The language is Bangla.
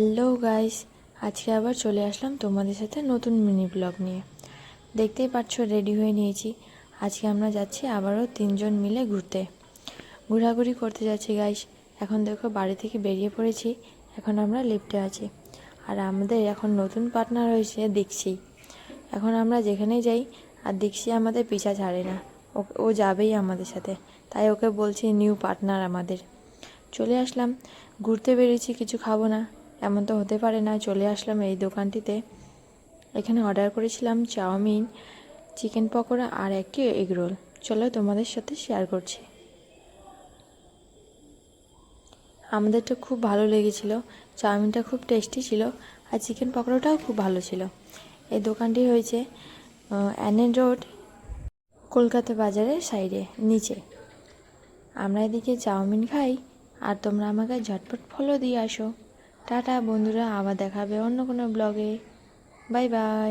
হ্যালো গাইস, আজকে আবার চলে আসলাম তোমাদের সাথে নতুন মিনি ব্লগ নিয়ে। দেখতেই পাচ্ছ রেডি হয়ে নিয়েছি। আজকে আমরা যাচ্ছি আবারও 3জন মিলে ঘোরাঘুরি করতে যাচ্ছি গাইস। এখন দেখো বাড়ি থেকে বেরিয়ে পড়েছি। এখন আমরা লিফটে আছি আর আমাদের এখন নতুন পার্টনার হয়েছে দীক্ষি। এখন আমরা যেখানেই যাই আর দীক্ষি আমাদের পিছা ছাড়ে না, ও যাবেই আমাদের সাথে। তাই ওকে বলছি নিউ পার্টনার আমাদের। চলে আসলাম, ঘুরতে বেরিয়েছি, কিছু খাবো না এমন তো হতে পারে না। চলে আসলাম এই দোকানটিতে। এখানে অর্ডার করেছিলাম চাউমিন, চিকেন পকোড়া আর একটি এগরোল। চলো তোমাদের সাথে শেয়ার করছি। আমাদের তো খুব ভালো লেগেছিল, চাউমিনটা খুব টেস্টি ছিল আর চিকেন পকোড়াটাও খুব ভালো ছিল। এই দোকানটি হয়েছে অ্যানেন রোড, কলকাতা বাজারের সাইডে নিচে। আমরা এদিকে চাউমিন খাই আর তোমরা আমাকে ঝটপট ফলো দিয়ে আসো। টাটা বন্ধুরা, আবার দেখাবে অন্য কোনো ব্লগে। Bye bye.